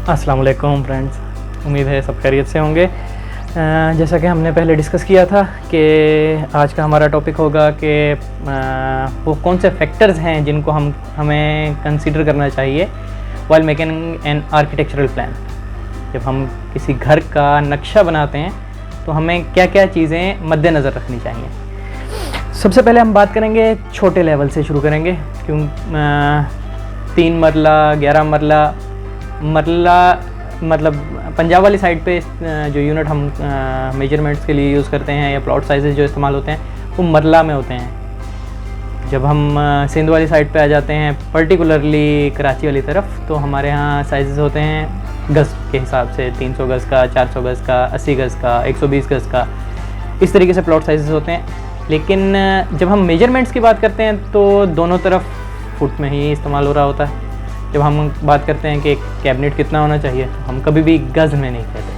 अस्सलाम वालेकुम फ्रेंड्स, उम्मीद है सब खैरियत से होंगे। जैसा कि हमने पहले डिस्कस किया था कि आज का हमारा टॉपिक होगा कि वो कौन से फैक्टर्स हैं जिनको हमें कंसीडर करना चाहिए while making an architectural plan. जब हम किसी घर का नक्शा बनाते हैं तो हमें क्या क्या चीज़ें मद्देनज़र रखनी चाहिए। सबसे पहले हम बात करेंगे छोटे लेवल से शुरू करेंगे, क्यों 3 मरला 11 मरला मतलब पंजाब वाली साइड पे जो यूनिट हम मेजरमेंट्स के लिए यूज़ करते हैं या प्लॉट साइजेस जो इस्तेमाल होते हैं वो मरला में होते हैं। जब हम सिंध वाली साइड पे आ जाते हैं, पर्टिकुलरली कराची वाली तरफ, तो हमारे यहाँ साइजेस होते हैं गज़ के हिसाब से, 300 गज़ का, 400 गज़ का, 80 गज़ का, 120 गज़ का, इस तरीके से प्लॉट साइजेस होते हैं। लेकिन जब हम मेजरमेंट्स की बात करते हैं तो दोनों तरफ फुट में ही इस्तेमाल हो रहा होता है। जब हम बात करते हैं कि एक कैबिनेट कितना होना चाहिए तो हम कभी भी गज़ में नहीं कहते,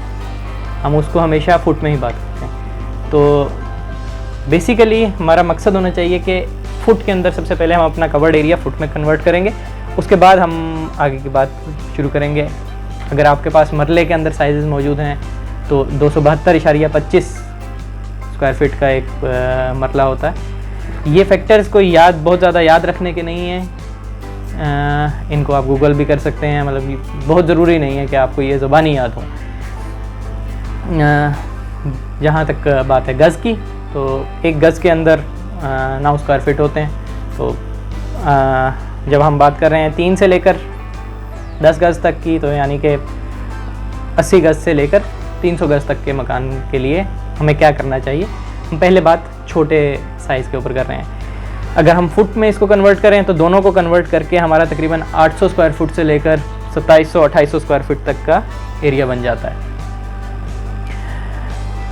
हम उसको हमेशा फुट में ही बात करते हैं। तो बेसिकली हमारा मकसद होना चाहिए कि फुट के अंदर सबसे पहले हम अपना कवर्ड एरिया फुट में कन्वर्ट करेंगे, उसके बाद हम आगे की बात शुरू करेंगे। अगर आपके पास मरले के अंदर साइजेस मौजूद हैं तो 272.25 स्क्वायर फीट का एक मरला होता है। ये फैक्टर्स कोई बहुत ज़्यादा याद रखने के नहीं हैं, इनको आप गूगल भी कर सकते हैं, मतलब बहुत ज़रूरी नहीं है कि आपको ये ज़ुबानी याद हो। जहाँ तक बात है गज़ की, तो एक गज़ के अंदर 9 स्क्वायर फीट होते हैं। तो जब हम बात कर रहे हैं 3 से लेकर 10 गज़ तक की, तो यानी कि 80 गज़ से लेकर 300 गज़ तक के मकान के लिए हमें क्या करना चाहिए। हम पहले बात छोटे साइज़ के ऊपर कर रहे हैं। अगर हम फुट में इसको कन्वर्ट करें तो दोनों को कन्वर्ट करके हमारा तकरीबन 800 स्क्वायर फुट से लेकर 2700-2800 स्क्वायर फीट तक का एरिया बन जाता है।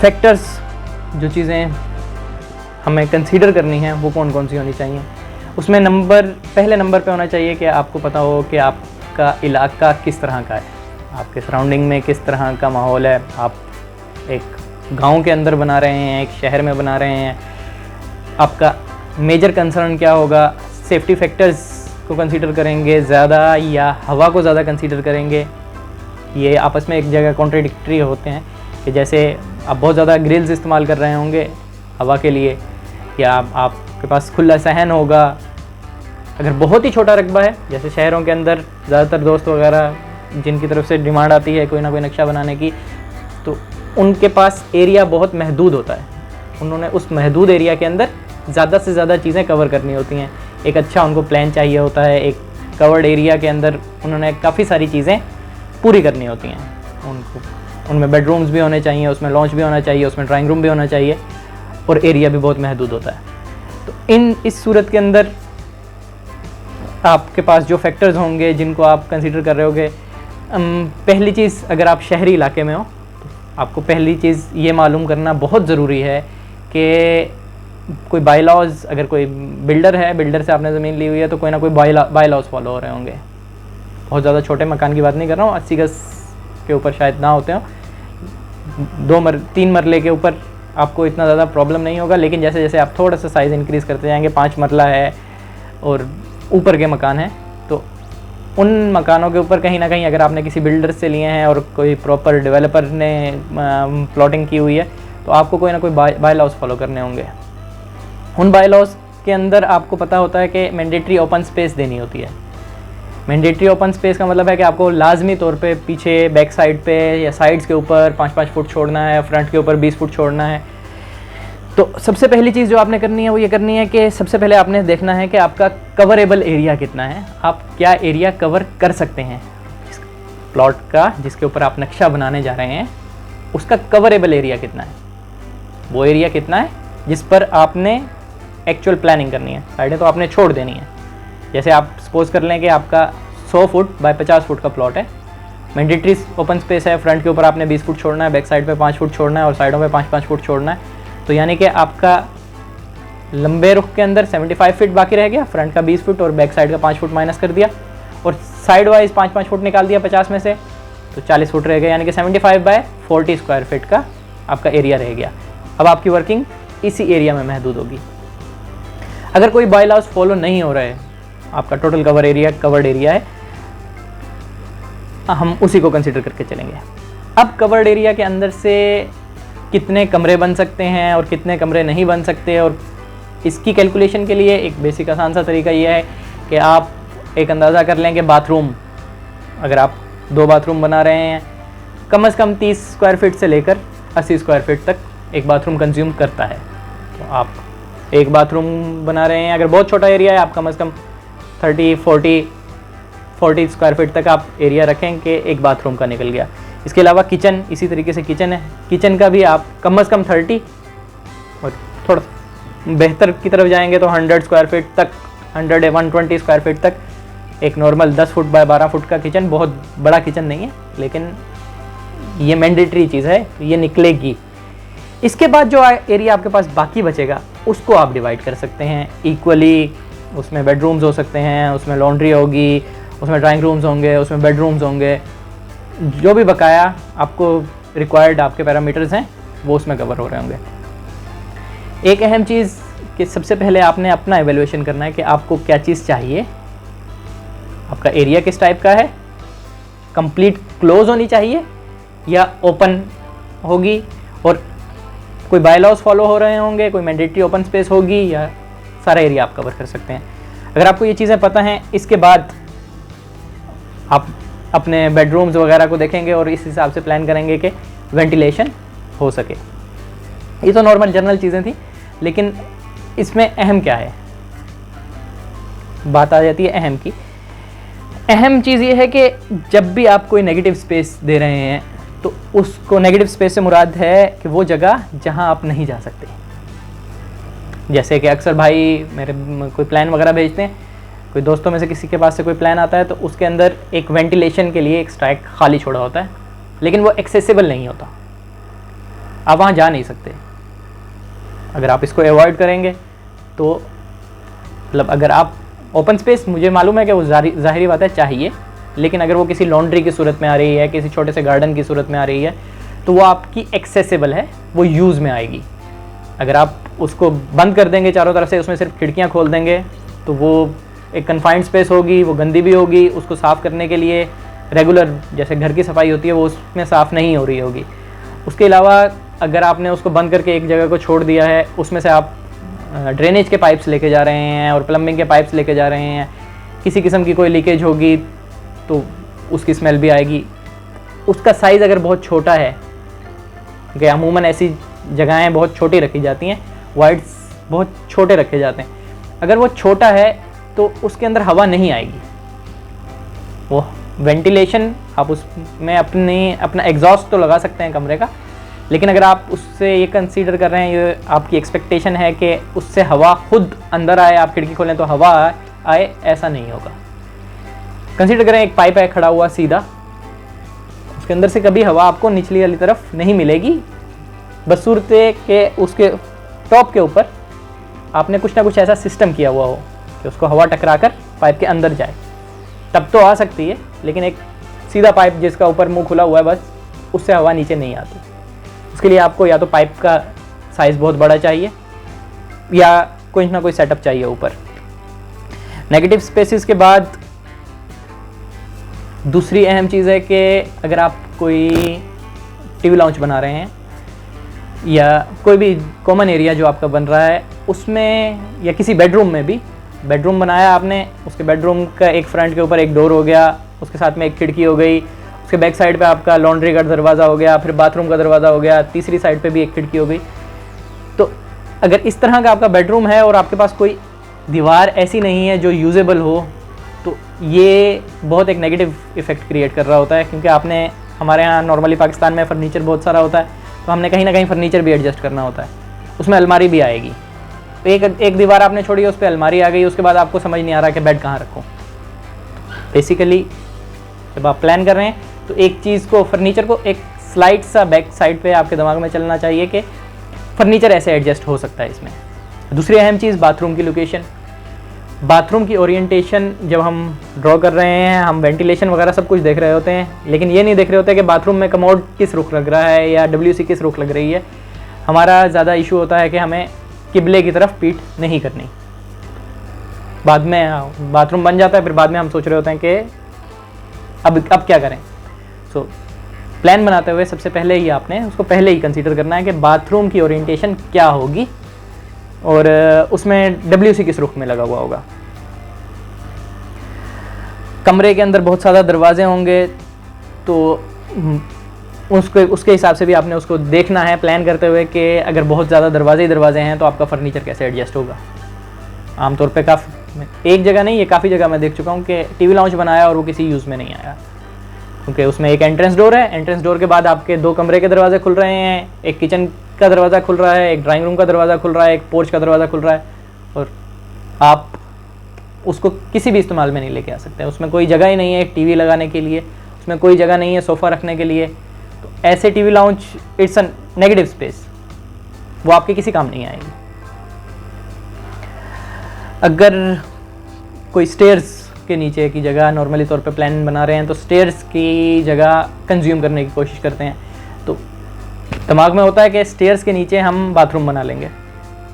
फैक्टर्स जो चीज़ें हमें कंसीडर करनी है वो कौन कौन सी होनी चाहिए, उसमें पहले नंबर पे होना चाहिए कि आपको पता हो कि आपका इलाका किस तरह का है, आपके सराउंडिंग में किस तरह का माहौल है। आप एक गांव के अंदर बना रहे हैं, एक शहर में बना रहे हैं, आपका मेजर कंसर्न क्या होगा। सेफ्टी फैक्टर्स को कंसीडर करेंगे ज़्यादा या हवा को ज़्यादा कंसीडर करेंगे। ये आपस में एक जगह कॉन्ट्राडिक्टरी होते हैं कि जैसे आप बहुत ज़्यादा ग्रिल्स इस्तेमाल कर रहे होंगे हवा के लिए, या आपके पास खुला सहन होगा। अगर बहुत ही छोटा रकबा है, जैसे शहरों के अंदर ज़्यादातर दोस्त वगैरह जिनकी तरफ से डिमांड आती है कोई ना कोई नक्शा बनाने की, तो उनके पास एरिया बहुत महदूद होता है। उन्होंने उस महदूद एरिया के अंदर ज़्यादा से ज़्यादा चीज़ें कवर करनी होती हैं। एक अच्छा उनको प्लान चाहिए होता है, एक कवर्ड एरिया के अंदर उन्होंने काफ़ी सारी चीज़ें पूरी करनी होती हैं। उनमें बेडरूम्स भी होने चाहिए, उसमें लॉन्च भी होना चाहिए, उसमें ड्राइंग रूम भी होना चाहिए, और एरिया भी बहुत महदूद होता है। तो इस सूरत के अंदर आपके पास जो फैक्टर्स होंगे जिनको आप कंसीडर कर रहे होगे, पहली चीज़, अगर आप शहरी इलाके में हो तो आपको पहली चीज़ ये मालूम करना बहुत ज़रूरी है कि कोई बाय लॉज, अगर कोई बिल्डर है, बिल्डर से आपने ज़मीन ली हुई है तो कोई ना कोई बाय लॉज फॉलो हो रहे होंगे। बहुत ज़्यादा छोटे मकान की बात नहीं कर रहा हूँ, 80 गज़ के ऊपर शायद ना होते हो, 3 मरले के ऊपर आपको इतना ज़्यादा प्रॉब्लम नहीं होगा। लेकिन जैसे जैसे आप थोड़ा सा साइज़ इंक्रीज़ करते जाएंगे, 5 मरला है और ऊपर के मकान हैं, तो उन मकानों के ऊपर कहीं ना कहीं अगर आपने किसी बिल्डर से लिए हैं और कोई प्रॉपर डेवलपर ने प्लॉटिंग की हुई है, तो आपको कोई ना कोई बाय लॉज फॉलो करने होंगे। उन बाय लॉज के अंदर आपको पता होता है कि मैंडेटरी ओपन स्पेस देनी होती है। मैंडेटरी ओपन स्पेस का मतलब है कि आपको लाजमी तौर पे पीछे बैक साइड पे या साइड्स के ऊपर 5-5 फुट छोड़ना है, फ्रंट के ऊपर 20 फुट छोड़ना है। तो सबसे पहली चीज़ जो आपने करनी है वो ये करनी है कि सबसे पहले आपने देखना है कि आपका कवरेबल एरिया कितना है, आप क्या एरिया कवर कर सकते हैं। प्लॉट का जिसके ऊपर आप नक्शा बनाने जा रहे हैं उसका कवरेबल एरिया कितना है, वो एरिया कितना है जिस पर आपने एक्चुअल प्लानिंग करनी है। साइडें तो आपने छोड़ देनी है। जैसे आप सपोज कर लें कि आपका 100 फुट बाय 50 फुट का प्लॉट है, मैंडेटरी ओपन स्पेस है, फ्रंट के ऊपर आपने 20 फुट छोड़ना है, बैक साइड पे 5 फुट छोड़ना है और साइडों पे 5-5 फुट छोड़ना है। तो यानी कि आपका लंबे रुख के अंदर 75 फीट बाकी रह गया, फ्रंट का 20 फुट और बैक साइड का 5 फुट माइनस कर दिया, और साइड वाइज 5-5 फुट निकाल दिया 50 में से, तो 40 फुट रह गया, यानी कि 75 बाय 40 स्क्वायर फीट का आपका एरिया रह गया। अब आपकी वर्किंग इसी एरिया में महदूद होगी। अगर कोई बाय लॉज फॉलो नहीं हो रहा है, आपका टोटल कवर्ड एरिया है, हम उसी को कंसिडर करके चलेंगे। अब कवर्ड एरिया के अंदर से कितने कमरे बन सकते हैं और कितने कमरे नहीं बन सकते, और इसकी कैलकुलेशन के लिए एक बेसिक आसान सा तरीका ये है कि आप एक अंदाज़ा कर लें कि बाथरूम, अगर आप 2 बाथरूम बना रहे हैं, कम से कम 30 स्क्वायर फीट से लेकर 80 स्क्वायर फीट तक एक बाथरूम कंज्यूम करता है। तो आप एक बाथरूम बना रहे हैं, अगर बहुत छोटा एरिया है, आप कम से कम 30-40 स्क्वायर फीट तक आप एरिया रखें कि एक बाथरूम का निकल गया। इसके अलावा किचन, इसी तरीके से किचन है, किचन का भी आप कम से कम 30, और थोड़ा बेहतर की तरफ जाएंगे तो 100 स्क्वायर फीट तक, 100 या 120 स्क्वायर फीट तक एक नॉर्मल 10 फुट बाय 12 फुट का किचन, बहुत बड़ा किचन नहीं है, लेकिन ये मैंडेटरी चीज़ है, ये निकलेगी। इसके बाद जो एरिया आपके पास बाकी बचेगा उसको आप डिवाइड कर सकते हैं इक्वली। उसमें बेडरूम्स हो सकते हैं, उसमें लॉन्ड्री होगी, उसमें ड्राइंग रूम्स होंगे, उसमें बेडरूम्स होंगे, जो भी बकाया आपको रिक्वायर्ड आपके पैरामीटर्स हैं वो उसमें कवर हो रहे होंगे। एक अहम चीज़ कि सबसे पहले आपने अपना एवेल्यूएशन करना है कि आपको क्या चीज़ चाहिए, आपका एरिया किस टाइप का है, कंप्लीट क्लोज होनी चाहिए या ओपन होगी, और कोई बायलॉज फॉलो हो रहे होंगे, कोई मैंडेटरी ओपन स्पेस होगी, या सारा एरिया आप कवर कर सकते हैं। अगर आपको ये चीज़ें पता हैं, इसके बाद आप अपने बेडरूम्स वगैरह को देखेंगे और इस हिसाब से प्लान करेंगे कि वेंटिलेशन हो सके। ये तो नॉर्मल जनरल चीज़ें थी, लेकिन इसमें अहम क्या है, बात आ जाती है अहम की। अहम चीज़ ये है कि जब भी आप कोई नेगेटिव स्पेस दे रहे हैं तो उसको, नेगेटिव स्पेस से मुराद है कि वो जगह जहां आप नहीं जा सकते। जैसे कि अक्सर भाई मेरे कोई प्लान वगैरह भेजते हैं, कोई दोस्तों में से किसी के पास से कोई प्लान आता है तो उसके अंदर एक वेंटिलेशन के लिए एक स्ट्राइक खाली छोड़ा होता है, लेकिन वो एक्सेसिबल नहीं होता, आप वहाँ जा नहीं सकते। अगर आप इसको अवॉइड करेंगे तो मतलब अगर आप ओपन स्पेस, मुझे मालूम है कि वो ज़ाहिरी बात है चाहिए, लेकिन अगर वो किसी लॉन्ड्री की सूरत में आ रही है, किसी छोटे से गार्डन की सूरत में आ रही है, तो वो आपकी एक्सेसिबल है, वो यूज़ में आएगी। अगर आप उसको बंद कर देंगे चारों तरफ से, उसमें सिर्फ खिड़कियाँ खोल देंगे, तो वो एक कन्फाइंड स्पेस होगी, वो गंदी भी होगी, उसको साफ़ करने के लिए रेगुलर जैसे घर की सफाई होती है वो उसमें साफ़ नहीं हो रही होगी। उसके अलावा अगर आपने उसको बंद करके एक जगह को छोड़ दिया है, उसमें से आप ड्रेनेज के पाइप्स लेके जा रहे हैं और प्लम्बिंग के पाइप्स लेके जा रहे हैं, किसी किस्म की कोई लीकेज होगी तो उसकी स्मेल भी आएगी। उसका साइज़ अगर बहुत छोटा है, कि अमूमन ऐसी जगहें बहुत छोटी रखी जाती हैं, वाइड्स बहुत छोटे रखे जाते हैं, अगर वो छोटा है तो उसके अंदर हवा नहीं आएगी। वो वेंटिलेशन आप उसमें अपना एग्जॉस्ट तो लगा सकते हैं कमरे का, लेकिन अगर आप उससे ये कंसीडर कर रहे हैं, ये आपकी एक्सपेक्टेशन है कि उससे हवा खुद अंदर आए, आप खिड़की खोलें तो हवा आए, ऐसा नहीं होगा। कंसीडर करें एक पाइप है खड़ा हुआ सीधा, उसके अंदर से कभी हवा आपको निचली वाली तरफ नहीं मिलेगी, बशर्ते के उसके टॉप के ऊपर आपने कुछ ना कुछ ऐसा सिस्टम किया हुआ हो कि उसको हवा टकरा कर पाइप के अंदर जाए, तब तो आ सकती है। लेकिन एक सीधा पाइप जिसका ऊपर मुंह खुला हुआ है बस, उससे हवा नीचे नहीं आती। उसके लिए आपको या तो पाइप का साइज़ बहुत बड़ा चाहिए या कोई ना कोई सेटअप चाहिए ऊपर। नेगेटिव स्पेसिस के बाद दूसरी अहम चीज़ है कि अगर आप कोई टीवी लाउंज बना रहे हैं या कोई भी कॉमन एरिया जो आपका बन रहा है उसमें, या किसी बेडरूम में भी, बेडरूम बनाया आपने, उसके बेडरूम का एक फ्रंट के ऊपर एक डोर हो गया, उसके साथ में एक खिड़की हो गई, उसके बैक साइड पे आपका लॉन्ड्री का दरवाज़ा हो गया, फिर बाथरूम का दरवाज़ा हो गया, तीसरी साइड पे भी एक खिड़की हो गई। तो अगर इस तरह का आपका बेडरूम है और आपके पास कोई दीवार ऐसी नहीं है जो यूजेबल हो, तो ये बहुत एक नेगेटिव इफेक्ट क्रिएट कर रहा होता है, क्योंकि आपने, हमारे यहाँ नॉर्मली पाकिस्तान में फर्नीचर बहुत सारा होता है, तो हमने कहीं ना कहीं फर्नीचर भी एडजस्ट करना होता है, उसमें अलमारी भी आएगी। तो एक दीवार आपने छोड़ी, उस पर अलमारी आ गई, उसके बाद आपको समझ नहीं आ रहा कि बेड कहाँ रखूँ। बेसिकली जब आप प्लान कर रहे हैं तो एक चीज़ को, फर्नीचर को एक स्लाइड सा बैक साइड पे आपके दिमाग में चलना चाहिए कि फर्नीचर ऐसे एडजस्ट हो सकता है इसमें। दूसरी अहम चीज़ बाथरूम की लोकेशन, बाथरूम की ओरिएंटेशन जब हम ड्रॉ कर रहे हैं, हम वेंटिलेशन वगैरह सब कुछ देख रहे होते हैं, लेकिन ये नहीं देख रहे होते कि बाथरूम में कमोड किस रुख लग रहा है या WC किस रुख लग रही है। हमारा ज़्यादा इशू होता है कि हमें किबले की तरफ पीठ नहीं करनी। बाद में बाथरूम बन जाता है, फिर बाद में हम सोच रहे होते हैं कि अब क्या करें, सो प्लान बनाते हुए सबसे पहले ही आपने उसको पहले ही कंसीडर करना है कि बाथरूम की ओरिएंटेशन क्या होगी, और उसमें WC किस रुख में लगा हुआ होगा। कमरे के अंदर बहुत ज़्यादा दरवाजे होंगे तो उसके हिसाब से भी आपने उसको देखना है प्लान करते हुए कि अगर बहुत ज़्यादा दरवाजे हैं तो आपका फर्नीचर कैसे एडजस्ट होगा। आमतौर पे एक जगह नहीं, ये काफ़ी जगह मैं देख चुका हूँ कि टीवी लाउंज बनाया और वो किसी यूज़ में नहीं आया, क्योंकि उसमें एक एंट्रेंस डोर है, एंट्रेंस डोर के बाद आपके 2 कमरे के दरवाजे खुल रहे हैं, एक किचन का दरवाज़ा खुल रहा है, एक ड्राइंग रूम का दरवाज़ा खुल रहा है, एक पोर्च का दरवाज़ा खुल रहा है, और आप उसको किसी भी इस्तेमाल में नहीं लेके आ सकते। उसमें कोई जगह ही नहीं है एक टीवी लगाने के लिए, उसमें कोई जगह नहीं है सोफ़ा रखने के लिए। तो ऐसे TV lounge it's a negative space, वो आपके किसी काम नहीं आएगी। अगर कोई स्टेयर्स के नीचे की जगह नॉर्मली तौर पे प्लान बना रहे हैं तो स्टेयर्स की जगह कंज्यूम करने की कोशिश करते हैं, तो दिमाग में होता है कि स्टेयर्स के नीचे हम बाथरूम बना लेंगे।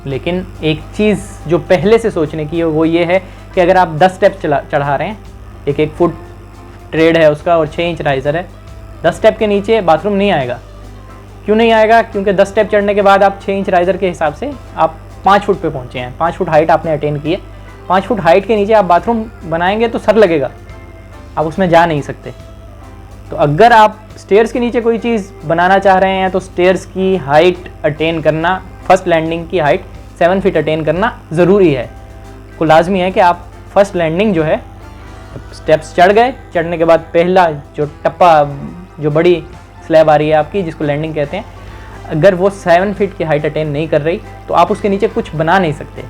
लेकिन एक चीज़ जो पहले से सोचने की है वो ये है कि अगर आप 10 स्टेप चढ़ा रहे हैं, एक फुट ट्रेड है उसका और 6 इंच राइज़र है, 10 स्टेप के नीचे बाथरूम नहीं आएगा। क्यों नहीं आएगा? क्योंकि 10 स्टेप चढ़ने के बाद आप 6 इंच राइज़र के हिसाब से आप 5 फुट पे पहुँचे हैं, 5 फुट हाइट आपने अटेन की है। 5 फुट हाइट के नीचे आप बाथरूम बनाएंगे तो सर लगेगा, आप उसमें जा नहीं सकते। तो अगर आप स्टेयर्स के नीचे कोई चीज़ बनाना चाह रहे हैं तो स्टेयर्स की हाइट अटेन करना, फर्स्ट लैंडिंग की हाइट 7 फीट अटेन करना ज़रूरी है। को लाजमी है कि आप फर्स्ट लैंडिंग जो है, स्टेप्स चढ़ गए, चढ़ने के बाद पहला जो टप्पा, जो बड़ी स्लैब आ रही है आपकी जिसको लैंडिंग कहते हैं, अगर वो 7 फीट की हाइट अटेन नहीं कर रही तो आप उसके नीचे कुछ बना नहीं सकते।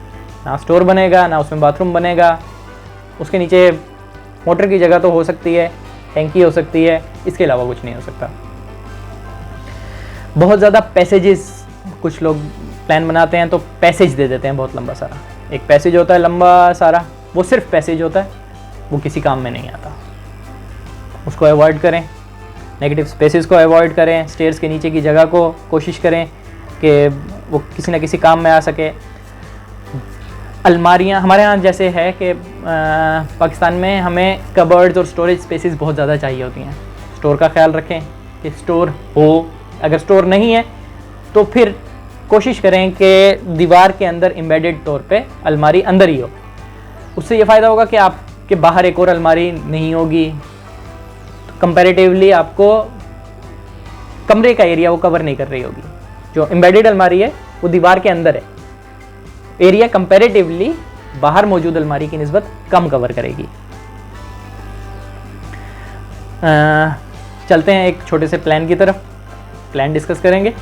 ना स्टोर बनेगा, ना उसमें बाथरूम बनेगा। उसके नीचे मोटर की जगह तो हो सकती है, टैंकी हो सकती है, इसके अलावा कुछ नहीं हो सकता। बहुत ज़्यादा पैसेजेस, कुछ लोग प्लान बनाते हैं तो पैसेज दे देते हैं बहुत लंबा सारा। एक पैसेज होता है लंबा सारा, वो सिर्फ पैसेज होता है, वो किसी काम में नहीं आता। उसको अवॉइड करें, नेगेटिव स्पेसेस को अवॉइड करें, स्टेयर्स के नीचे की जगह को कोशिश करें कि वो किसी न किसी काम में आ सके। अलमारियाँ हमारे यहाँ जैसे है कि पाकिस्तान में हमें कबर्ड्स और स्टोरेज स्पेसेस बहुत ज़्यादा चाहिए होती हैं। स्टोर का ख्याल रखें कि स्टोर हो, अगर स्टोर नहीं है तो फिर कोशिश करें कि दीवार के अंदर एम्बेडेड तौर पे अलमारी अंदर ही हो। उससे ये फ़ायदा होगा कि आपके बाहर एक और अलमारी नहीं होगी, तो कंपैरेटिवली आपको कमरे का एरिया वो कवर नहीं कर रही होगी। जो एम्बेडेड अलमारी है वो दीवार के अंदर है, एरिया कंपैरेटिवली बाहर मौजूद अलमारी की निस्बत कम कवर करेगी। चलते हैं एक छोटे से प्लान की तरफ, प्लान डिस्कस करेंगे।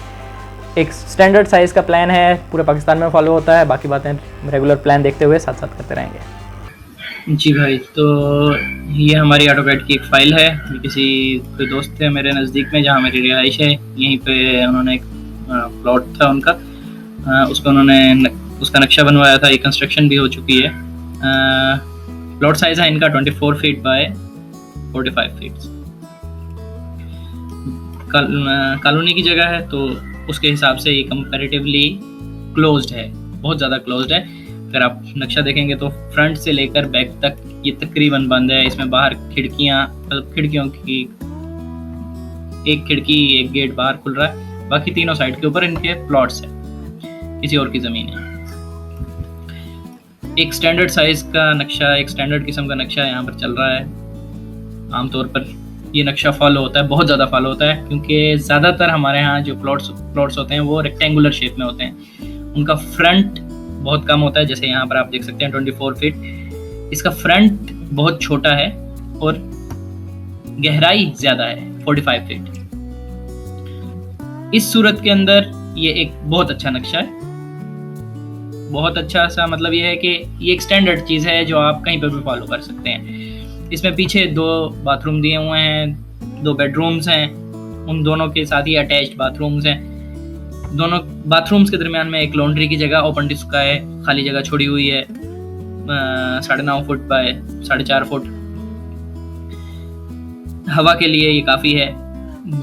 एक स्टैंडर्ड साइज़ का प्लान है, पूरे पाकिस्तान में फॉलो होता है, बाकी बातें रेगुलर प्लान देखते हुए साथ साथ करते रहेंगे। जी भाई, तो ये हमारी ऑटोकैड की एक फ़ाइल है। कोई दोस्त थे मेरे नज़दीक में जहाँ मेरी रिहाइश है, यहीं पे उन्होंने एक प्लॉट था उनका, उसको उन्होंने उसका नक्शा बनवाया था, ये कंस्ट्रक्शन भी हो चुकी है। प्लॉट साइज़ है इनका 24 फीट बाय 45 फीट। कॉलोनी की जगह है तो उसके हिसाब से ये कंपैरेटिवली क्लोज्ड है, बहुत ज़्यादा क्लोज्ड है। अगर आप नक्शा देखेंगे तो फ्रंट से लेकर बैक तक ये तकरीबन बंद है। इसमें बाहर खिड़कियों की एक खिड़की, एक गेट बाहर खुल रहा है, बाकी तीनों साइड के ऊपर इनके प्लॉट्स है, किसी और की ज़मीन है। एक स्टैंडर्ड साइज़ का नक्शा, एक स्टैंडर्ड किस्म का नक्शा यहाँ पर चल रहा है। आमतौर पर ये नक्शा फॉलो होता है, बहुत ज़्यादा फॉलो होता है, क्योंकि ज़्यादातर हमारे यहाँ जो प्लॉट्स होते हैं वो रेक्टेंगुलर शेप में होते हैं। उनका फ्रंट बहुत कम होता है, जैसे यहाँ पर आप देख सकते हैं 24 फीट। इसका फ्रंट बहुत छोटा है और गहराई ज़्यादा है 45 फीट। इस सूरत के अंदर ये एक बहुत अच्छा नक्शा है, बहुत अच्छा सा, मतलब ये है कि ये एक स्टैंडर्ड चीज़ है जो आप कहीं पर भी फॉलो कर सकते हैं। इसमें पीछे 2 बाथरूम दिए हुए हैं, 2 बेडरूम्स हैं, उन दोनों के साथ ही अटैच्ड बाथरूम्स हैं। दोनों बाथरूम्स के दरमियान में एक लॉन्ड्री की जगह ओपन डिस्क का है, खाली जगह छोड़ी हुई है 9.5 फुट बाय 4.5 फुट। हवा के लिए ये काफ़ी है।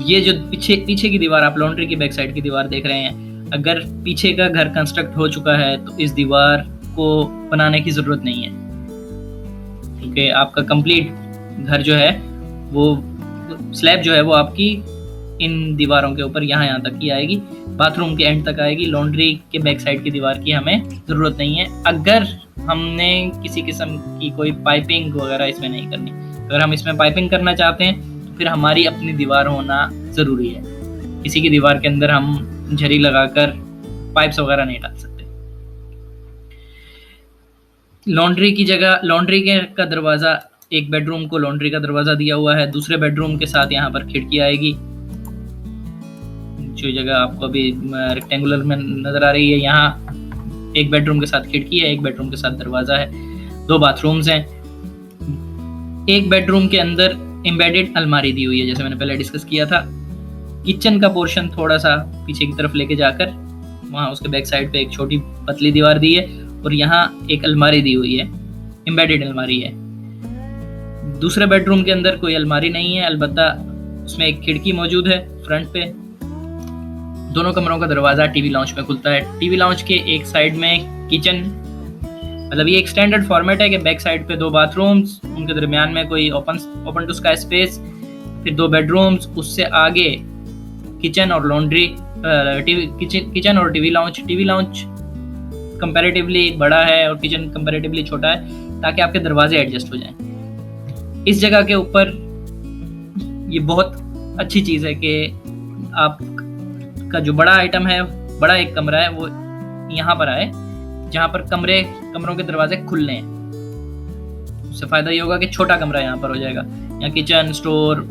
ये जो पीछे की दीवार, आप लॉन्ड्री की बैक साइड की दीवार देख रहे हैं, अगर पीछे का घर कंस्ट्रक्ट हो चुका है तो इस दीवार को बनाने की ज़रूरत नहीं है, क्योंकि आपका कंप्लीट घर जो है वो स्लैब जो है वो आपकी इन दीवारों के ऊपर यहाँ तक की आएगी, बाथरूम के एंड तक आएगी। लॉन्ड्री के बैक साइड की दीवार की हमें ज़रूरत नहीं है, अगर हमने किसी किस्म की कोई पाइपिंग वगैरह इसमें नहीं करनी। अगर हम इसमें पाइपिंग करना चाहते हैं तो फिर हमारी अपनी दीवार होना ज़रूरी है। किसी की दीवार के अंदर हम झरी लगाकर पाइप्स वगैरह नहीं डाल सकते। लॉन्ड्री की जगह, लॉन्ड्री का दरवाज़ा, एक बेडरूम को लॉन्ड्री का दरवाज़ा दिया हुआ है, दूसरे बेडरूम के साथ यहाँ पर खिड़की आएगी। जो जगह आपको अभी रेक्टेंगुलर में नज़र आ रही है, यहाँ एक बेडरूम के साथ खिड़की है, एक बेडरूम के साथ दरवाज़ा है, 2 बाथरूम्स हैं। एक बेडरूम के अंदर एम्बेडेड अलमारी दी हुई है, जैसे मैंने पहले डिस्कस किया था। किचन का पोर्शन थोड़ा सा पीछे की तरफ लेके जाकर वहाँ उसके बैक साइड पे एक छोटी पतली दीवार दी है और यहाँ एक अलमारी दी हुई है, एम्बेडेड अलमारी है। दूसरे बेडरूम के अंदर कोई अलमारी नहीं है, अलबत्ता उसमें एक खिड़की मौजूद है फ्रंट पे। दोनों कमरों का दरवाज़ा टीवी लाउंज में खुलता है। टीवी लाउंज के एक साइड में किचन, मतलब ये एक स्टैंडर्ड फॉर्मेट है कि बैक साइड पे 2 बाथरूम्स, उनके दरमियान में कोई ओपन टू स्काई स्पेस, फिर 2 बेडरूम्स, उससे आगे किचन और लॉन्ड्री, किचन और TV lounge. TV lounge comparatively बड़ा है और किचन कंपैरेटिवली छोटा है ताकि आपके दरवाजे एडजस्ट हो जाएं। इस जगह के ऊपर ये बहुत अच्छी चीज़ है कि आप का जो बड़ा आइटम है, बड़ा एक कमरा है, वो यहाँ पर आए जहाँ पर कमरों के दरवाजे खुलने हैं। उससे फ़ायदा ये होगा कि छोटा कमरा यहाँ पर हो जाएगा। यहाँ किचन, स्टोर,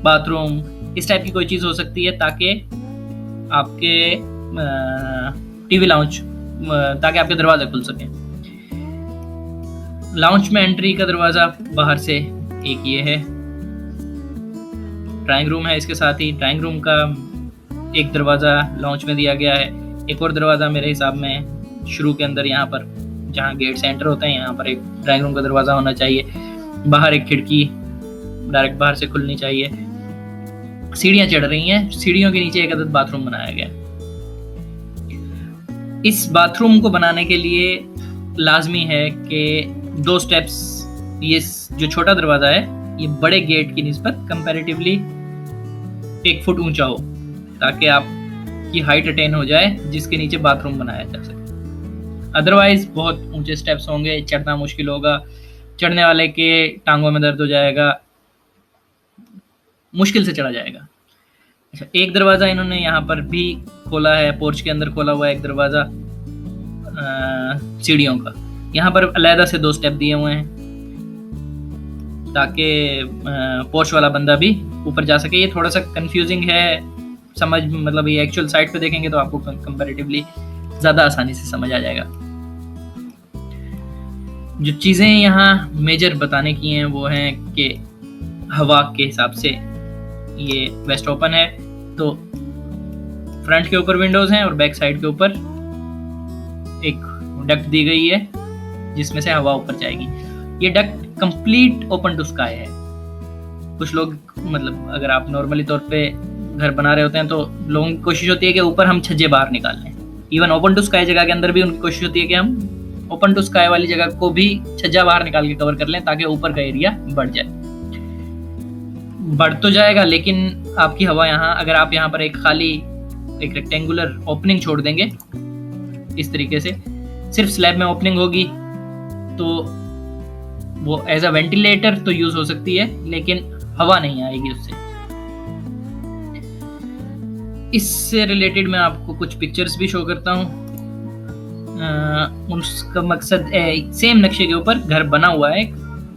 बाथरूम, इस टाइप की कोई चीज़ हो सकती है ताकि आपके टीवी लाउंज, ताकि आपके दरवाजे खुल सकें। लाउंज में एंट्री का दरवाज़ा बाहर से एक ये है। ड्राइंग रूम है, इसके साथ ही ड्राइंग रूम का एक दरवाज़ा लाउंज में दिया गया है। एक और दरवाज़ा मेरे हिसाब में शुरू के अंदर यहाँ पर जहाँ गेट से एंटर होते हैं, यहाँ पर एक ड्राइंग रूम का दरवाज़ा होना चाहिए। बाहर एक खिड़की डायरेक्ट बाहर से खुलनी चाहिए। सीढ़ियाँ चढ़ रही हैं, सीढ़ियों के नीचे एक अदद बाथरूम बनाया गया। इस बाथरूम को बनाने के लिए लाजमी है कि 2 स्टेप्स, ये जो छोटा दरवाज़ा है ये बड़े गेट की निस्बत कंपैरेटिवली 1 फुट ऊंचा हो ताकि आपकी हाइट अटेन हो जाए जिसके नीचे बाथरूम बनाया जा सके। अदरवाइज बहुत ऊंचे स्टेप्स होंगे, चढ़ना मुश्किल होगा, चढ़ने वाले के टांगों में दर्द हो जाएगा, मुश्किल से चढ़ा जाएगा। अच्छा, एक दरवाज़ा इन्होंने यहाँ पर भी खोला है, पोर्च के अंदर खोला हुआ है एक दरवाज़ा सीढ़ियों का। यहाँ पर अलहदा से 2 स्टेप दिए हुए हैं ताकि पोर्च वाला बंदा भी ऊपर जा सके। ये थोड़ा सा कंफ्यूजिंग है समझ, मतलब ये एक्चुअल साइट पे देखेंगे तो आपको कंपैरेटिवली ज़्यादा आसानी से समझ आ जाएगा। जो चीज़ें यहाँ मेजर बताने की हैं वो हैं कि हवा के हिसाब से ये वेस्ट ओपन है, तो फ्रंट के ऊपर विंडोज़ हैं और बैक साइड के ऊपर एक डक्ट दी गई है जिसमें से हवा ऊपर जाएगी। ये duct complete open to sky है। कुछ लोग, मतलब अगर आप नॉर्मली तौर पे घर बना रहे होते हैं तो लोगों की कोशिश होती है कि ऊपर हम छज्जे बाहर निकाल लें। इवन ओपन टू स्काई जगह के अंदर भी उनकी कोशिश होती है कि हम ओपन टू स्काई वाली जगह को भी छज्जा बाहर निकाल के कवर कर लें ताकि ऊपर का एरिया बढ़ जाए। बढ़ तो जाएगा लेकिन आपकी हवा यहाँ, अगर आप यहाँ पर एक खाली एक रेक्टेंगुलर ओपनिंग छोड़ देंगे इस तरीके से, सिर्फ स्लैब में ओपनिंग होगी तो वो एज अ वेंटिलेटर तो यूज हो सकती है लेकिन हवा नहीं आएगी उससे। इससे रिलेटेड मैं आपको कुछ पिक्चर्स भी शो करता हूँ। उसका मकसद सेम नक्शे के ऊपर घर बना हुआ है,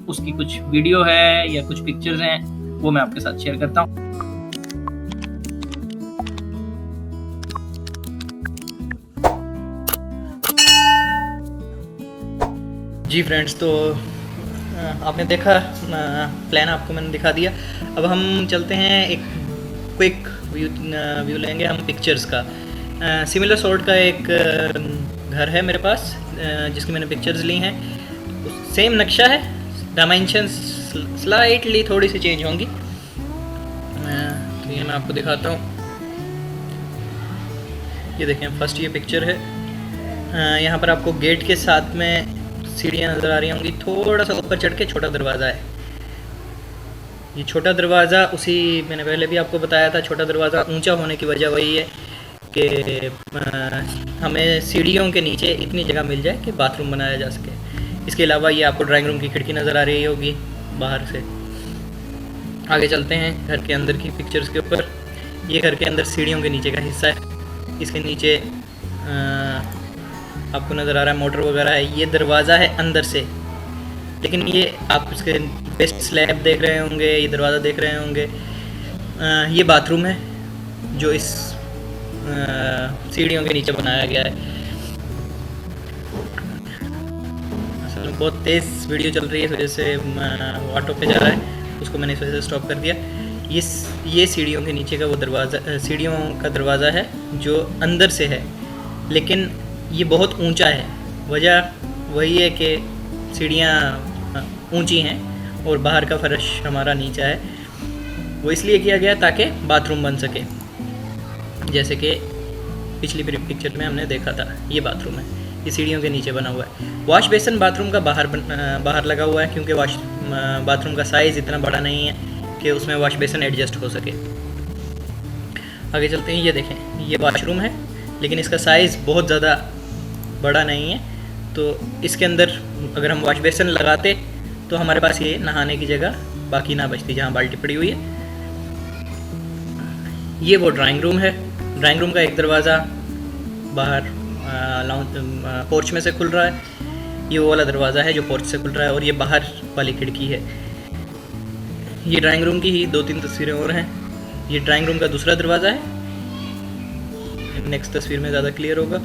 उसकी कुछ वीडियो है या कुछ पिक्चर्स हैं, वो मैं आपके साथ शेयर करता हूँ। जी फ्रेंड्स, तो आपने देखा, प्लान आपको मैंने दिखा दिया। अब हम चलते हैं, एक क्विक व्यू लेंगे हम पिक्चर्स का। सिमिलर सॉर्ट का एक घर है मेरे पास जिसकी मैंने पिक्चर्स ली हैं। सेम नक्शा है, डायमेंशंस स्लाइटली थोड़ी सी चेंज होंगी, तो ये मैं आपको दिखाता हूँ। ये देखें, फर्स्ट ये पिक्चर है। यहाँ पर आपको गेट के साथ में सीढ़ियाँ नज़र आ रही होंगी, थोड़ा सा ऊपर चढ़ के छोटा दरवाज़ा है। ये छोटा दरवाज़ा उसी मैंने पहले भी आपको बताया था, छोटा दरवाज़ा ऊंचा होने की वजह वही है कि हमें सीढ़ियों के नीचे इतनी जगह मिल जाए कि बाथरूम बनाया जा सके। इसके अलावा ये आपको ड्राइंग रूम की खिड़की नज़र आ रही होगी बाहर से। आगे चलते हैं घर के अंदर की पिक्चर्स के ऊपर। ये घर के अंदर सीढ़ियों के नीचे का हिस्सा है। इसके नीचे आपको नज़र आ रहा है मोटर वगैरह है। ये दरवाज़ा है अंदर से, लेकिन ये आप इसके वेस्ट स्लैब देख रहे होंगे, ये दरवाज़ा देख रहे होंगे। ये बाथरूम है जो इस सीढ़ियों के नीचे बनाया गया है। असल में बहुत तेज़ वीडियो चल रही है, इस वजह से ऑटो पे जा रहा है, उसको मैंने इस वजह से स्टॉप कर दिया। ये सीढ़ियों के नीचे का वो दरवाज़ा, सीढ़ियों का दरवाज़ा है जो अंदर से है, लेकिन ये बहुत ऊंचा है। वजह वही है कि सीढ़ियाँ ऊंची हैं और बाहर का फर्श हमारा नीचा है। वो इसलिए किया गया ताकि बाथरूम बन सके, जैसे कि पिछली पिक्चर में हमने देखा था। ये बाथरूम है, ये सीढ़ियों के नीचे बना हुआ है। वॉश बेसिन बाथरूम का बाहर लगा हुआ है, क्योंकि बाथरूम का साइज़ इतना बड़ा नहीं है कि उसमें वॉश बेसिन एडजस्ट हो सके। आगे चलते हैं। ये देखें, ये वॉशरूम है, लेकिन इसका साइज़ बहुत ज़्यादा बड़ा नहीं है, तो इसके अंदर अगर हम वॉश बेसिन लगाते तो हमारे पास ये नहाने की जगह बाकी ना बचती जहाँ बाल्टी पड़ी हुई है। ये वो ड्राइंग रूम है। ड्राइंग रूम का एक दरवाज़ा बाहर पोर्च में से खुल रहा है। ये वो वाला दरवाज़ा है जो पोर्च से खुल रहा है, और ये बाहर वाली खिड़की है। ये ड्राइंग रूम की ही 2-3 तस्वीरें और हैं। ये ड्राइंग रूम का दूसरा दरवाज़ा है, नेक्स्ट तस्वीर में ज़्यादा क्लियर होगा।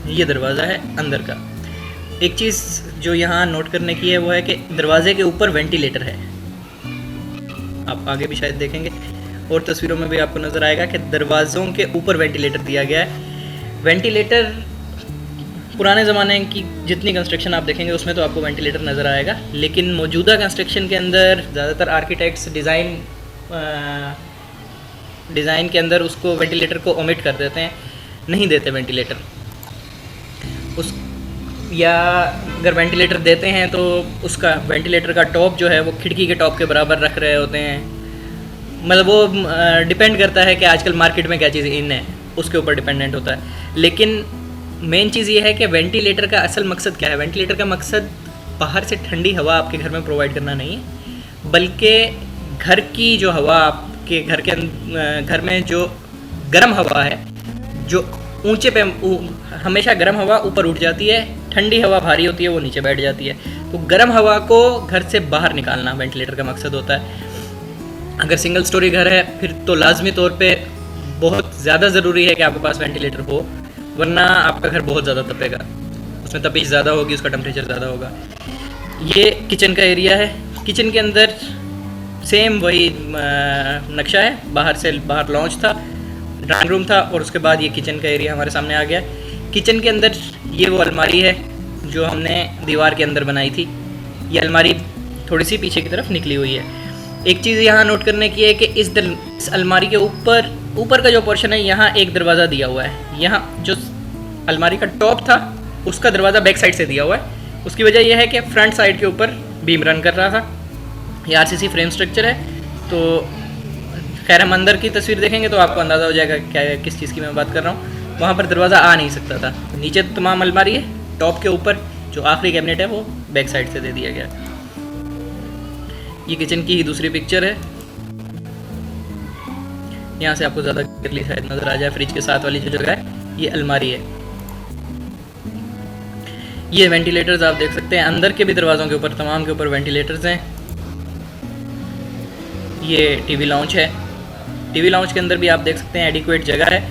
ये दरवाज़ा है अंदर का। एक चीज़ जो यहाँ नोट करने की है वो है कि दरवाजे के ऊपर वेंटिलेटर है। आप आगे भी शायद देखेंगे और तस्वीरों में भी आपको नज़र आएगा कि दरवाज़ों के ऊपर वेंटिलेटर दिया गया है। वेंटिलेटर पुराने ज़माने की जितनी कंस्ट्रक्शन आप देखेंगे उसमें तो आपको वेंटिलेटर नज़र आएगा, लेकिन मौजूदा कंस्ट्रक्शन के अंदर ज़्यादातर आर्किटेक्ट्स डिज़ाइन के अंदर उसको वेंटिलेटर को ओमिट कर देते हैं, नहीं देते वेंटिलेटर या अगर वेंटिलेटर देते हैं तो उसका वेंटिलेटर का टॉप जो है वो खिड़की के टॉप के बराबर रख रहे होते हैं। मतलब वो डिपेंड करता है कि आजकल मार्केट में क्या चीज़ इन है, उसके ऊपर डिपेंडेंट होता है। लेकिन मेन चीज़ ये है कि वेंटिलेटर का असल मकसद क्या है। वेंटिलेटर का मकसद बाहर से ठंडी हवा आपके घर में प्रोवाइड करना नहीं है, बल्कि घर की जो हवा आपके घर में जो गर्म हवा है, जो ऊंचे पे हमेशा गर्म हवा ऊपर उठ जाती है, ठंडी हवा भारी होती है वो नीचे बैठ जाती है, तो गर्म हवा को घर से बाहर निकालना वेंटिलेटर का मकसद होता है। अगर सिंगल स्टोरी घर है फिर तो लाजमी तौर पे बहुत ज़्यादा ज़रूरी है कि आपके पास वेंटिलेटर हो, वरना आपका घर बहुत ज़्यादा तपेगा, उसमें तपिश ज़्यादा होगी, उसका टेम्परेचर ज़्यादा होगा। ये किचन का एरिया है। किचन के अंदर सेम वही नक्शा है। बाहर लॉन्च था, ड्राइंग रूम था, और उसके बाद ये किचन का एरिया हमारे सामने आ गया। किचन के अंदर ये वो अलमारी है जो हमने दीवार के अंदर बनाई थी। ये अलमारी थोड़ी सी पीछे की तरफ निकली हुई है। एक चीज़ यहाँ नोट करने की है कि इस अलमारी के ऊपर का जो पोर्शन है, यहाँ एक दरवाज़ा दिया हुआ है। यहाँ जो अलमारी का टॉप था उसका दरवाज़ा बैक साइड से दिया हुआ है। उसकी वजह यह है कि फ्रंट साइड के ऊपर बीम रन कर रहा था। ये आरसीसी फ्रेम स्ट्रक्चर है, तो खैर हम अंदर की तस्वीर देखेंगे तो आपको अंदाज़ा हो जाएगा क्या किस चीज़ की मैं बात कर रहा हूँ। वहाँ पर दरवाज़ा आ नहीं सकता था। नीचे तो तमाम अलमारी है, टॉप के ऊपर जो आखिरी कैबिनेट है वो बैक साइड से दे दिया गया। ये किचन की ही दूसरी पिक्चर है। यहाँ से आपको ज़्यादा क्लियरली शायद नज़र आ जाए। फ्रिज के साथ वाली जो जगह है ये अलमारी है। ये वेंटिलेटर्स आप देख सकते हैं, अंदर के भी दरवाज़ों के ऊपर तमाम के ऊपर वेंटिलेटर्स हैं। ये टीवी लाउंज है। टीवी लाउंज के अंदर भी आप देख सकते हैं एडिक्वेट जगह है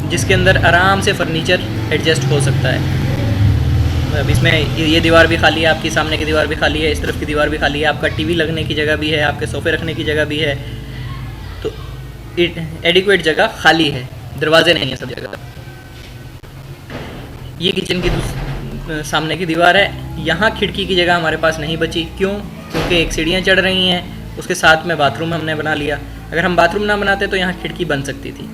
जिसके अंदर आराम से फर्नीचर एडजस्ट हो सकता है। अब इसमें ये दीवार भी खाली है, आपकी सामने की दीवार भी खाली है, इस तरफ की दीवार भी खाली है, आपका टीवी लगने की जगह भी है, आपके सोफ़े रखने की जगह भी है, तो एडिक्वेट जगह खाली है, दरवाजे नहीं है सब जगह। ये किचन की सामने की दीवार है। यहाँ खिड़की की जगह हमारे पास नहीं बची। क्योंकि एक सीढ़ियाँ चढ़ रही हैं, उसके साथ में बाथरूम हमने बना लिया। अगर हम बाथरूम ना बनाते तो यहाँ खिड़की बन सकती थी।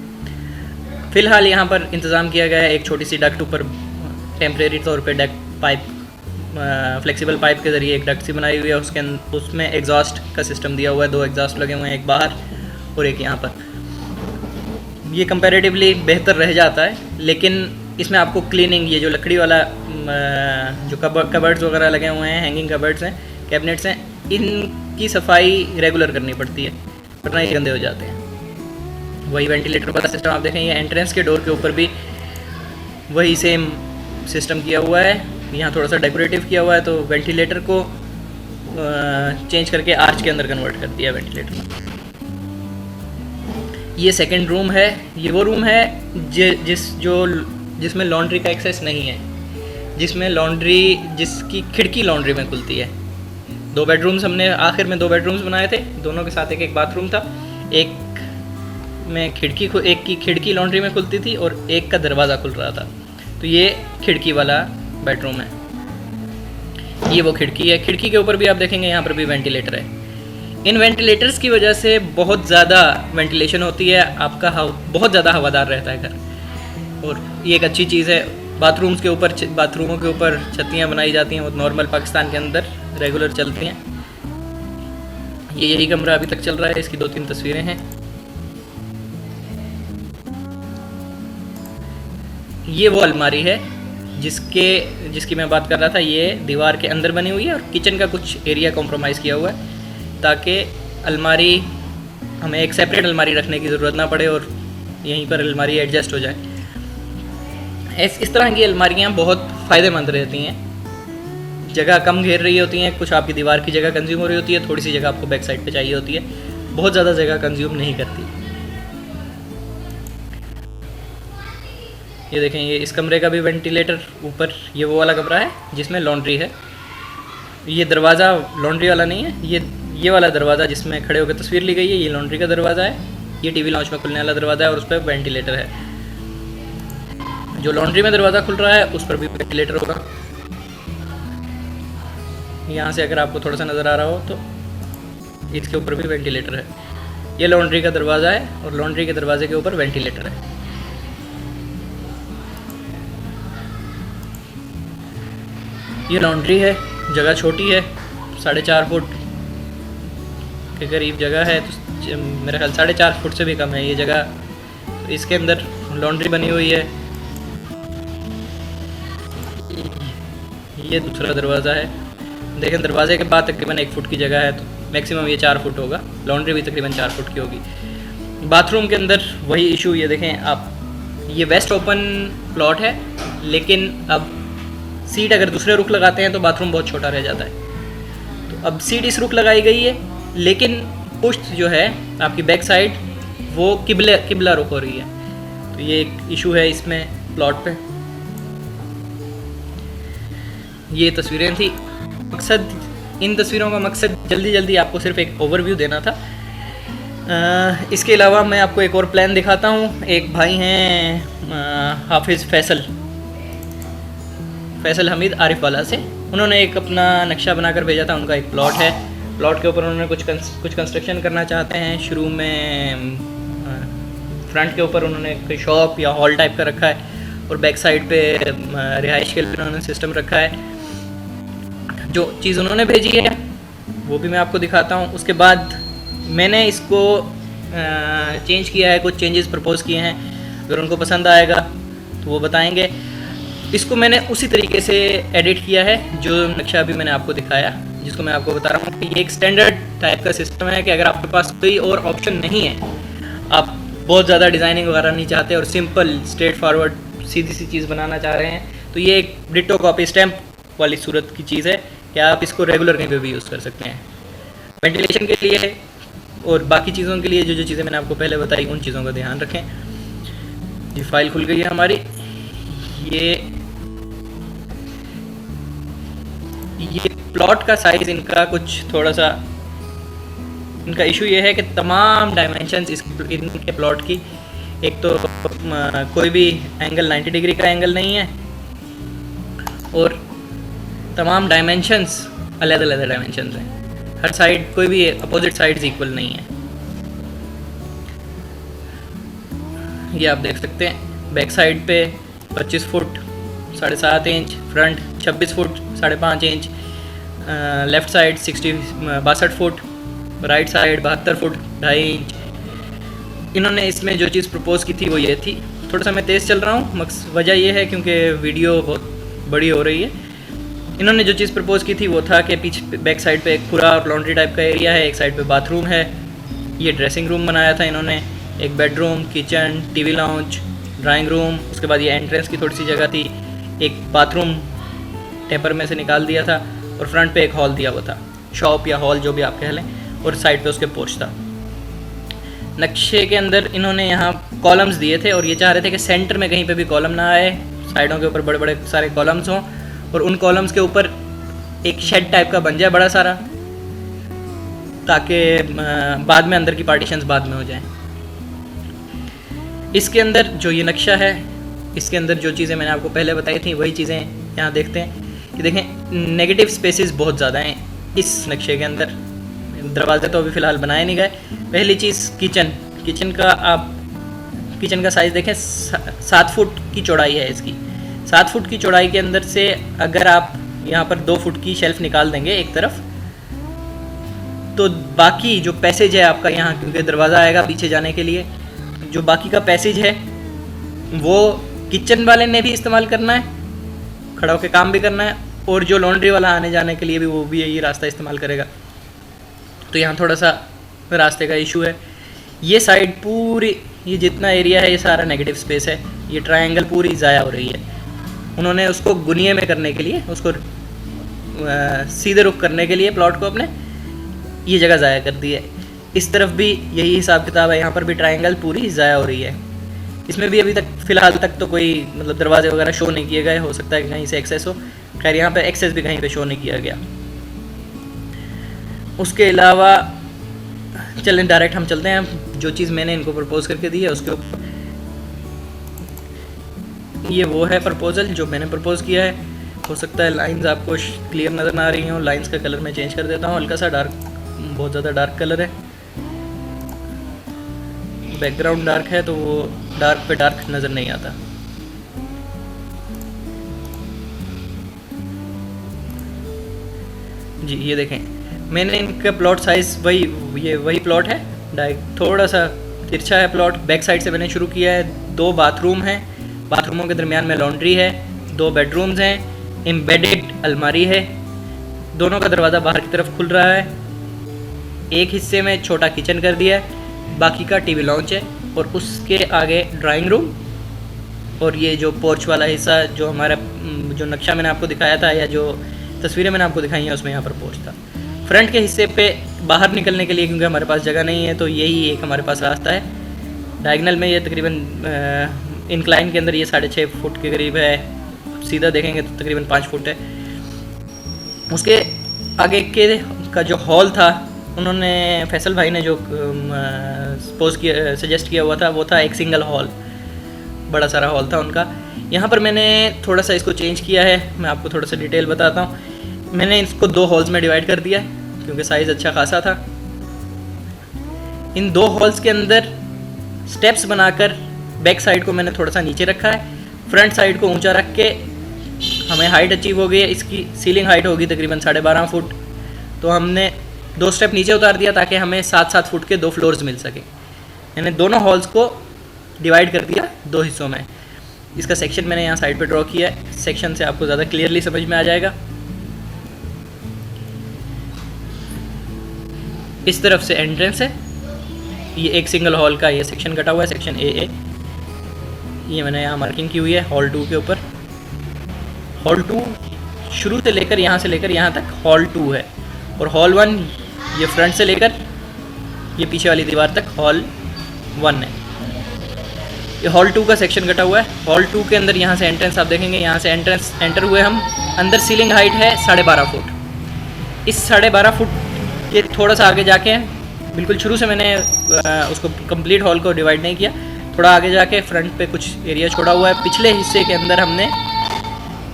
फ़िलहाल यहाँ पर इंतज़ाम किया गया है एक छोटी सी डक्ट ऊपर टेम्परेरी तौर पे डक्ट पाइप फ्लेक्सिबल पाइप के ज़रिए एक डक्ट सी बनाई हुई है, उसमें एग्जॉस्ट का सिस्टम दिया हुआ है, 2 एग्जॉस्ट लगे हुए हैं, एक बाहर और एक यहाँ पर। ये कंपैरेटिवली बेहतर रह जाता है, लेकिन इसमें आपको क्लीनिंग, ये जो लकड़ी वाला जो कबर्ड्स वगैरह लगे हुए हैं, हैंगिंग कबर्ड्स हैं, कैबिनेट्स हैं, इनकी सफाई रेगुलर करनी पड़ती है, वरना ये गंदे हो जाते हैं। वही वेंटिलेटर वाला सिस्टम आप देखें, ये एंट्रेंस के डोर के ऊपर भी वही सेम सिस्टम किया हुआ है। यहाँ थोड़ा सा डेकोरेटिव किया हुआ है, तो वेंटिलेटर को चेंज करके आर्च के अंदर कन्वर्ट कर दिया वेंटिलेटर। ये सेकंड रूम है। ये वो रूम है जिसमें लॉन्ड्री का एक्सेस नहीं है, जिसकी खिड़की लॉन्ड्री में खुलती है। 2 बेडरूम्स हमने आखिर में 2 बेडरूम्स बनाए थे, दोनों के साथ एक बाथरूम था। एक की खिड़की लॉन्ड्री में खुलती थी और एक का दरवाज़ा खुल रहा था। तो ये खिड़की वाला बेडरूम है, ये वो खिड़की है। खिड़की के ऊपर भी आप देखेंगे यहाँ पर भी वेंटिलेटर है। इन वेंटिलेटर्स की वजह से बहुत ज़्यादा वेंटिलेशन होती है, आपका बहुत ज़्यादा हवादार रहता है घर, और ये एक अच्छी चीज़ है। बाथरूमों के ऊपर छत्तियाँ बनाई जाती हैं, वो नॉर्मल पाकिस्तान के अंदर रेगुलर चलती हैं। यही कमरा अभी तक चल रहा है, इसकी 2-3 तस्वीरें हैं। ये वो अलमारी है जिसकी मैं बात कर रहा था। ये दीवार के अंदर बनी हुई है और किचन का कुछ एरिया कॉम्प्रोमाइज़ किया हुआ है, ताकि हमें एक सेपरेट अलमारी रखने की ज़रूरत ना पड़े और यहीं पर अलमारी एडजस्ट हो जाए। इस तरह की अलमारियाँ बहुत फ़ायदेमंद रहती हैं, जगह कम घेर रही होती हैं, कुछ आपकी दीवार की जगह कंज्यूम हो रही होती है, थोड़ी सी जगह आपको बैक साइड पे चाहिए होती है, बहुत ज़्यादा जगह कंज्यूम नहीं करती। ये देखें, ये इस कमरे का भी वेंटिलेटर ऊपर, ये वो वाला कमरा है जिसमें लॉन्ड्री है। ये दरवाज़ा लॉन्ड्री वाला नहीं है, ये वाला दरवाज़ा जिसमें खड़े होकर तस्वीर ली गई है, ये लॉन्ड्री का दरवाज़ा है। ये टीवी लॉन्च में खुलने वाला दरवाज़ा है और उस पर वेंटिलेटर है। जो लॉन्ड्री में दरवाज़ा खुल रहा है उस पर भी वेंटिलेटर होगा। यहाँ से अगर आपको थोड़ा सा नज़र आ रहा हो तो इसके ऊपर भी वेंटिलेटर है। ये लॉन्ड्री का दरवाज़ा है और लॉन्ड्री के दरवाजे के ऊपर वेंटिलेटर है। ये लॉन्ड्री है, जगह छोटी है, 4.5 फुट के करीब जगह है, तो मेरा ख्याल 4.5 फुट से भी कम है ये जगह। तो इसके अंदर लॉन्ड्री बनी हुई है। ये दूसरा दरवाज़ा है, देखें दरवाजे के बाद तकरीबन 1 फुट की जगह है, तो मैक्सिमम ये 4 फुट होगा। लॉन्ड्री भी तकरीबन 4 फुट की होगी। बाथरूम के अंदर वही इशू, ये देखें आप, ये वेस्ट ओपन प्लॉट है, लेकिन अब सीट अगर दूसरे रुख लगाते हैं तो बाथरूम बहुत छोटा रह जाता है। तो अब सीट इस रुख लगाई गई है, लेकिन पुश्त जो है आपकी बैक साइड वो किबला रुख हो रही है। तो ये एक इशू है इसमें प्लॉट पे। ये तस्वीरें थी, इन तस्वीरों का मकसद जल्दी आपको सिर्फ एक ओवरव्यू देना था। इसके अलावा मैं आपको एक और प्लान दिखाता हूँ। एक भाई हैं हाफिज़ फैसल हमीद आरिफ वाला से, उन्होंने एक अपना नक्शा बनाकर भेजा था। उनका एक प्लॉट है, प्लॉट के ऊपर उन्होंने कुछ कंस्ट्रक्शन करना चाहते हैं। शुरू में फ्रंट के ऊपर उन्होंने कोई शॉप या हॉल टाइप का रखा है, और बैक साइड पे रिहाइश के लिए उन्होंने सिस्टम रखा है। जो चीज़ उन्होंने भेजी है वो भी मैं आपको दिखाता हूँ। उसके बाद मैंने इसको चेंज किया है, कुछ चेंजेस प्रपोज़ किए हैं। अगर उनको पसंद आएगा तो वो बताएंगे। इसको मैंने उसी तरीके से एडिट किया है जो नक्शा अभी मैंने आपको दिखाया, जिसको मैं आपको बता रहा हूँ कि ये एक स्टैंडर्ड टाइप का सिस्टम है कि अगर आपके पास कोई और ऑप्शन नहीं है, आप बहुत ज़्यादा डिज़ाइनिंग वगैरह नहीं चाहते और सिंपल स्ट्रेट फॉरवर्ड सीधी सी चीज़ बनाना चाह रहे हैं, तो ये एक डिटो कॉपी स्टैम्प वाली सूरत की चीज़ है कि आप इसको रेगुलर कहीं पे भी यूज़ कर सकते हैं। वेंटिलेशन के लिए और बाकी चीज़ों के लिए जो चीज़ें मैंने आपको पहले बताई, उन चीज़ों का ध्यान रखें। ये फाइल खुल गई है हमारी। ये प्लॉट का साइज़ इनका कुछ थोड़ा सा, इनका इशू ये है कि तमाम डायमेंशंस इनके प्लॉट की, एक तो कोई भी एंगल 90 डिग्री का एंगल नहीं है, और तमाम डायमेंशंस अलग-अलग डायमेंशंस हैं। हर साइड, कोई भी अपोजिट साइड्स इक्वल नहीं है। ये आप देख सकते हैं बैक साइड पे 25 foot 7.5 inch, front 26 foot 5.5 inch, left side 62 foot, right side 72 foot 2.5 inch. इन्होंने इसमें जो चीज़ प्रपोज़ की थी वो ये थी। थोड़ा सा मैं तेज़ चल रहा हूँ, वजह ये है क्योंकि वीडियो बहुत बड़ी हो रही है। इन्होंने जो चीज़ प्रपोज़ की थी वो था कि पीछे बैक साइड पे एक पूरा लॉन्ड्री टाइप का एरिया है, एक साइड पे बाथरूम है, ये ड्रेसिंग रूम बनाया था इन्होंने, एक bedroom, kitchen, TV lounge, drawing room, उसके बाद ये एंट्रेंस की थोड़ी सी जगह थी, एक बाथरूम टेपर में से निकाल दिया था और फ्रंट पे एक हॉल दिया हुआ था, शॉप या हॉल जो भी आप कह लें, और साइड पे उसके पोर्च था। नक्शे के अंदर इन्होंने यहाँ कॉलम्स दिए थे और ये चाह रहे थे कि सेंटर में कहीं पे भी कॉलम ना आए, साइडों के ऊपर बड़े बड़े सारे कॉलम्स हों और उन कॉलम्स के ऊपर एक शेड टाइप का बन जाए बड़ा सारा, ताकि बाद में अंदर की पार्टीशंस बाद में हो जाएं। इसके अंदर जो ये नक्शा है, इसके अंदर जो चीज़ें मैंने आपको पहले बताई थी वही चीज़ें यहाँ देखते हैं कि देखें नेगेटिव स्पेसेस बहुत ज़्यादा हैं इस नक्शे के अंदर। दरवाजे तो अभी फ़िलहाल बनाए नहीं गए। पहली चीज़ किचन का साइज़ देखें, 7 फुट की चौड़ाई है इसकी। 7 फुट की चौड़ाई के अंदर से अगर आप यहाँ पर 2 फुट की शेल्फ़ निकाल देंगे एक तरफ, तो बाकी जो पैसेज है आपका यहाँ, क्योंकि दरवाज़ा आएगा पीछे जाने के लिए, जो बाकी का पैसेज है वो किचन वाले ने भी इस्तेमाल करना है, खड़ा होकर काम भी करना है, और जो लॉन्ड्री वाला आने जाने के लिए भी वो भी यही रास्ता इस्तेमाल करेगा। तो यहाँ थोड़ा सा रास्ते का इशू है। ये साइड पूरी, ये जितना एरिया है ये सारा नेगेटिव स्पेस है। ये ट्रायंगल पूरी ज़ाया हो रही है। उन्होंने उसको गुनिये में करने के लिए, उसको सीधे रुख करने के लिए प्लॉट को अपने, ये जगह ज़ाया कर दी है। इस तरफ भी यही हिसाब किताब है, यहाँ पर भी ट्रायंगल पूरी ज़ाया हो रही है। इसमें भी अभी तक फ़िलहाल तक तो कोई मतलब दरवाजे वगैरह शो नहीं किए गए, हो सकता है कि कहीं से एक्सेस हो। खैर यहाँ पे एक्सेस भी कहीं पे शो नहीं किया गया। उसके अलावा चलें डायरेक्ट हम चलते हैं जो चीज़ मैंने इनको प्रपोज़ करके दी है उसके ऊपर। ये वो है प्रपोज़ल जो मैंने प्रपोज़ किया है। हो सकता है लाइंस आपको क्लियर नज़र ना आ रही हों। लाइंस का कलर मैं चेंज कर देता हूँ, हल्का सा डार्क, बहुत ज़्यादा डार्क कलर है, बैकग्राउंड डार्क है तो वो डार्क पे डार्क नज़र नहीं आता। जी ये देखें, मैंने इनका प्लॉट साइज़ वही प्लॉट है, थोड़ा सा तिरछा है प्लॉट। बैक साइड से मैंने शुरू किया है। 2 बाथरूम हैं, बाथरूमों के दरमियान में लॉन्ड्री है, 2 बेडरूम्स हैं, एम्बेडेड अलमारी है, दोनों का दरवाज़ा बाहर की तरफ खुल रहा है। एक हिस्से में छोटा किचन कर दिया है, बाकी का टीवी लॉन्च है, और उसके आगे ड्राइंग रूम, और ये जो पोर्च वाला हिस्सा जो हमारा जो नक्शा मैंने आपको दिखाया था या जो तस्वीरें मैंने आपको दिखाई हैं उसमें यहाँ पर पोर्च था। फ्रंट के हिस्से पे बाहर निकलने के लिए क्योंकि हमारे पास जगह नहीं है तो यही एक हमारे पास रास्ता है। डायगनल में ये तकरीबन इंक्लाइन के अंदर ये 6.5 फुट के करीब है, सीधा देखेंगे तो तकरीबन 5 फुट है। उसके आगे के का जो हॉल था, उन्होंने फैसल भाई ने जो सजेस्ट किया हुआ था वो था एक सिंगल हॉल, बड़ा सारा हॉल था उनका। यहाँ पर मैंने थोड़ा सा इसको चेंज किया है, मैं आपको थोड़ा सा डिटेल बताता हूँ। मैंने इसको 2 हॉल्स में डिवाइड कर दिया है क्योंकि साइज़ अच्छा खासा था। इन 2 हॉल्स के अंदर स्टेप्स बनाकर बैक साइड को मैंने थोड़ा सा नीचे रखा है, फ्रंट साइड को ऊंचा रख के हमें हाइट अचीव हो गई है। इसकी सीलिंग हाइट होगी तकरीबन 12.5 फुट, तो हमने 2 स्टेप नीचे उतार दिया ताकि हमें 7-7 फुट के 2 फ्लोर्स मिल सके। मैंने दोनों हॉल्स को डिवाइड कर दिया 2 हिस्सों में। इसका सेक्शन मैंने यहाँ साइड पे ड्रॉ किया है, सेक्शन से आपको ज़्यादा क्लियरली समझ में आ जाएगा। इस तरफ से एंट्रेंस है, ये एक सिंगल हॉल का ये सेक्शन कटा हुआ है, सेक्शन AA। ये मैंने यहाँ मार्किंग की हुई है हॉल 2 के ऊपर। हॉल 2 शुरू से लेकर यहाँ तक हॉल 2 है, और हॉल 1 ये फ्रंट से लेकर ये पीछे वाली दीवार तक हॉल 1 है। ये हॉल 2 का सेक्शन कटा हुआ है। हॉल 2 के अंदर यहाँ से एंट्रेंस आप देखेंगे, यहाँ से एंटर हुए हम। अंदर सीलिंग हाइट है 12.5 फुट। इस 12.5 फुट के थोड़ा सा आगे जाके, बिल्कुल शुरू से मैंने उसको कंप्लीट हॉल को डिवाइड नहीं किया, थोड़ा आगे जाके फ्रंट पे कुछ एरिया छोड़ा हुआ है। पिछले हिस्से के अंदर हमने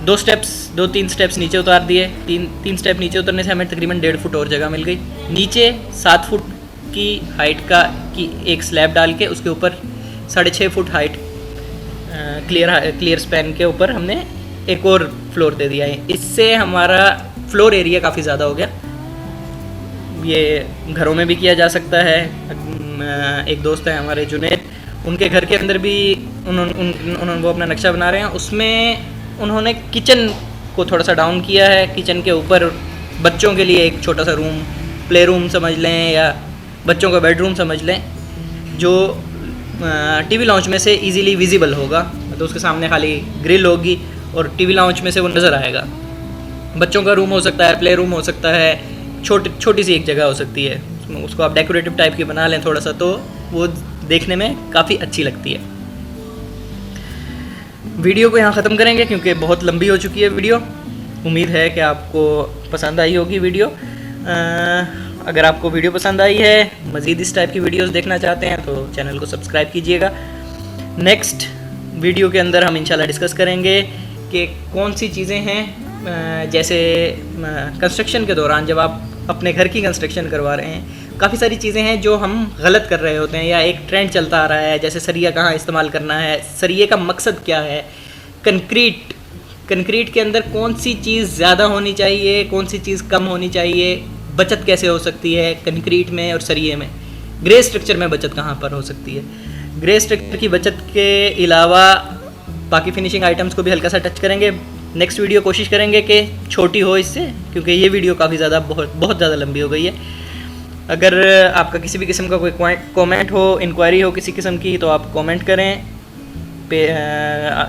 2-3 स्टेप्स नीचे उतार दिए। 3 स्टेप नीचे उतरने से हमें तकरीबन 1.5 फुट और जगह मिल गई। नीचे 7 फुट की हाइट की एक स्लैब डाल के उसके ऊपर 6.5 फुट हाइट क्लियर स्पैन के ऊपर हमने एक और फ्लोर दे दिया है। इससे हमारा फ्लोर एरिया काफ़ी ज़्यादा हो गया। ये घरों में भी किया जा सकता है। एक दोस्त है हमारे जुनैद, उनके घर के अंदर भी उन्होंने वो अपना नक्शा बना रहे हैं, उसमें उन्होंने किचन को थोड़ा सा डाउन किया है। किचन के ऊपर बच्चों के लिए एक छोटा सा रूम, प्ले रूम समझ लें या बच्चों का बेडरूम समझ लें, जो टीवी लाउंज में से इजीली विजिबल होगा। मतलब उसके सामने खाली ग्रिल होगी और टीवी लाउंज में से वो नज़र आएगा। बच्चों का रूम हो सकता है, प्ले रूम हो सकता है, छोटी सी एक जगह हो सकती है, उसको आप डेकोरेटिव टाइप की बना लें थोड़ा सा, तो वो देखने में काफ़ी अच्छी लगती है। वीडियो को यहाँ ख़त्म करेंगे क्योंकि बहुत लंबी हो चुकी है वीडियो। उम्मीद है कि आपको पसंद आई होगी वीडियो। अगर आपको वीडियो पसंद आई है, मज़ीद इस टाइप की वीडियोस देखना चाहते हैं तो चैनल को सब्सक्राइब कीजिएगा। नेक्स्ट वीडियो के अंदर हम इंशाल्लाह डिस्कस करेंगे कि कौन सी चीज़ें हैं, जैसे कंस्ट्रक्शन के दौरान जब आप अपने घर की कंस्ट्रक्शन करवा रहे हैं, काफ़ी सारी चीज़ें हैं जो हम गलत कर रहे होते हैं या एक ट्रेंड चलता आ रहा है, जैसे सरिया कहाँ इस्तेमाल करना है, सरिये का मकसद क्या है, कंक्रीट के अंदर कौन सी चीज़ ज़्यादा होनी चाहिए, कौन सी चीज़ कम होनी चाहिए, बचत कैसे हो सकती है कंक्रीट में और सरिये में, ग्रे स्ट्रक्चर में बचत कहाँ पर हो सकती है। ग्रे स्ट्रक्चर की बचत के अलावा बाकी फिनिशिंग आइटम्स को भी हल्का सा टच करेंगे। नेक्स्ट वीडियो कोशिश करेंगे कि छोटी हो इससे, क्योंकि ये वीडियो काफ़ी ज़्यादा बहुत ज़्यादा लंबी हो गई है। अगर आपका किसी भी किस्म का कोई कमेंट हो, इंक्वायरी हो किसी किस्म की, तो आप कमेंट करें,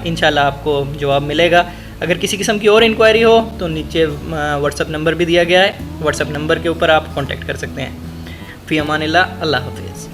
इंशाल्लाह आपको जवाब मिलेगा। अगर किसी किस्म की और इंक्वायरी हो तो नीचे व्हाट्सअप नंबर भी दिया गया है, व्हाट्सअप नंबर के ऊपर आप कांटेक्ट कर सकते हैं। फ़ी अमानिल्लाह, अल्लाह हाफ़िज़।